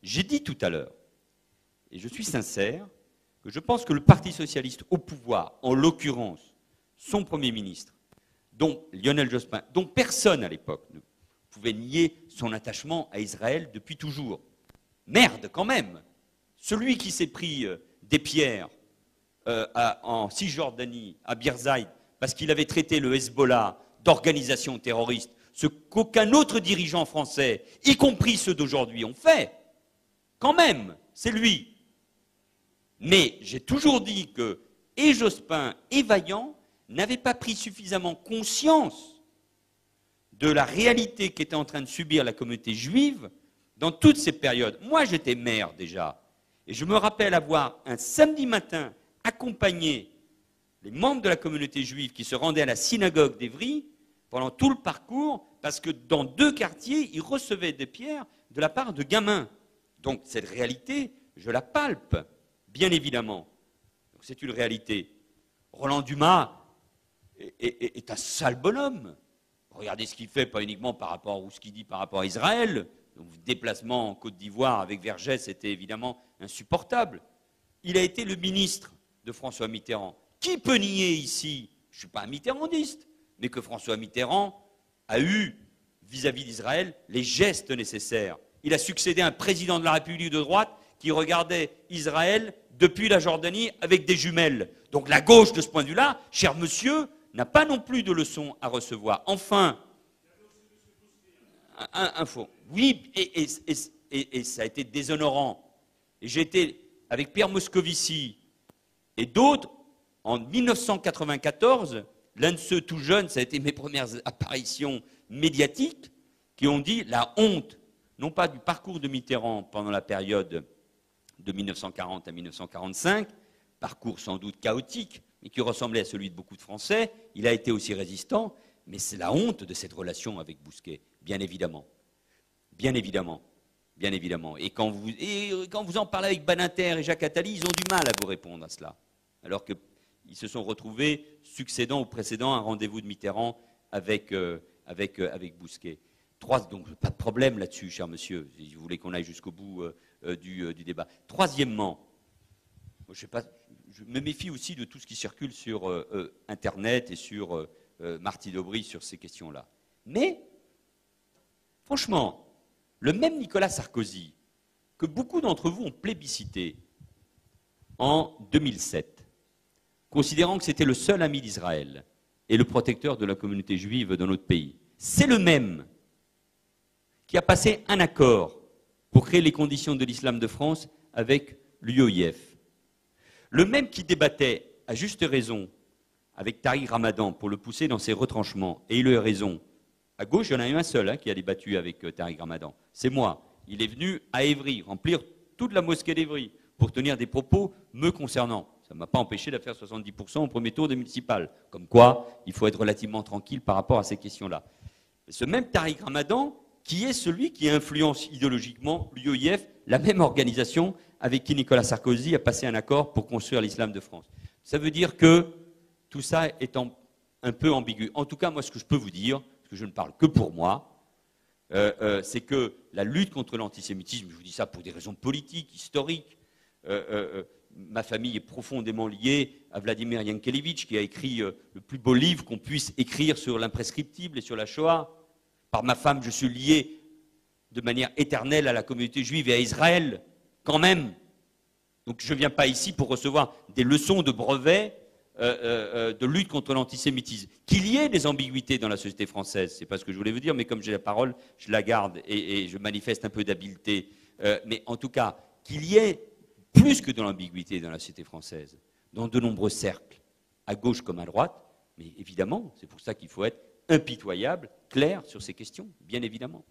J'ai dit tout à l'heure, et je suis sincère, que je pense que le Parti socialiste au pouvoir, en l'occurrence son Premier ministre, dont Lionel Jospin, dont personne à l'époque ne pouvait nier son attachement à Israël depuis toujours. Merde, quand même! Celui qui s'est pris des pierres en Cisjordanie, à Birzeit, parce qu'il avait traité le Hezbollah d'organisation terroriste, ce qu'aucun autre dirigeant français, y compris ceux d'aujourd'hui, ont fait, quand même, c'est lui. Mais j'ai toujours dit que et Jospin et Vaillant n'avaient pas pris suffisamment conscience de la réalité qu'était en train de subir la communauté juive dans toutes ces périodes. Moi, j'étais maire déjà, et je me rappelle avoir un samedi matin accompagné les membres de la communauté juive qui se rendaient à la synagogue d'Évry pendant tout le parcours, parce que dans 2 quartiers, ils recevaient des pierres de la part de gamins. Donc cette réalité, je la palpe, bien évidemment. C'est une réalité. Roland Dumas est un sale bonhomme. Regardez ce qu'il fait, pas uniquement par rapport ou ce qu'il dit par rapport à Israël. Le déplacement en Côte d'Ivoire avec Vergès, c'était évidemment insupportable. Il a été le ministre de François Mitterrand. Qui peut nier ici, je ne suis pas un mitterrandiste, mais que François Mitterrand a eu, vis-à-vis d'Israël, les gestes nécessaires. Il a succédé à un président de la République de droite qui regardait Israël depuis la Jordanie avec des jumelles. Donc la gauche, de ce point de vue-là, cher monsieur, n'a pas non plus de leçons à recevoir. Enfin, info. Oui, et ça a été déshonorant. Et j'ai été avec Pierre Moscovici et d'autres, en 1994, l'un de ceux tout jeunes, ça a été mes premières apparitions médiatiques, qui ont dit la honte, non pas du parcours de Mitterrand pendant la période de 1940 à 1945, parcours sans doute chaotique, mais qui ressemblait à celui de beaucoup de Français. Il a été aussi résistant, mais c'est la honte de cette relation avec Bousquet, bien évidemment. Bien évidemment. Bien évidemment. Et quand vous en parlez avec Badinter et Jacques Attali, ils ont du mal à vous répondre à cela. Alors qu'ils se sont retrouvés, succédant au précédent, à un rendez-vous de Mitterrand avec Bousquet. Donc, pas de problème là-dessus, cher monsieur, si vous voulez qu'on aille jusqu'au bout du débat. Troisièmement, je me méfie aussi de tout ce qui circule sur Internet et sur Martine Aubry sur ces questions-là. Mais, franchement, le même Nicolas Sarkozy, que beaucoup d'entre vous ont plébiscité en 2007, considérant que c'était le seul ami d'Israël et le protecteur de la communauté juive dans notre pays, c'est le même qui a passé un accord pour créer les conditions de l'islam de France avec l'UOIF. Le même qui débattait, à juste raison, avec Tariq Ramadan pour le pousser dans ses retranchements, et il a eu raison. À gauche, il y en a eu un seul qui a débattu avec Tariq Ramadan. C'est moi. Il est venu à Évry, remplir toute la mosquée d'Évry, pour tenir des propos me concernant. Ça ne m'a pas empêché de faire 70% au premier tour des municipales. Comme quoi, il faut être relativement tranquille par rapport à ces questions-là. Ce même Tariq Ramadan, qui est celui qui influence idéologiquement l'UOIF, la même organisation avec qui Nicolas Sarkozy a passé un accord pour construire l'islam de France. Ça veut dire que tout ça est un peu ambigu. En tout cas, moi, ce que je peux vous dire, parce que je ne parle que pour moi, c'est que la lutte contre l'antisémitisme, je vous dis ça pour des raisons politiques, historiques, ma famille est profondément liée à Vladimir Yankelevitch, qui a écrit le plus beau livre qu'on puisse écrire sur l'imprescriptible et sur la Shoah. Par ma femme, je suis lié de manière éternelle à la communauté juive et à Israël, quand même. Donc je ne viens pas ici pour recevoir des leçons de brevet de lutte contre l'antisémitisme. Qu'il y ait des ambiguïtés dans la société française, c'est pas ce que je voulais vous dire, mais comme j'ai la parole, je la garde et je manifeste un peu d'habileté. Mais en tout cas, qu'il y ait plus que de l'ambiguïté dans la société française, dans de nombreux cercles, à gauche comme à droite, mais évidemment, c'est pour ça qu'il faut être impitoyable, clair sur ces questions, bien évidemment.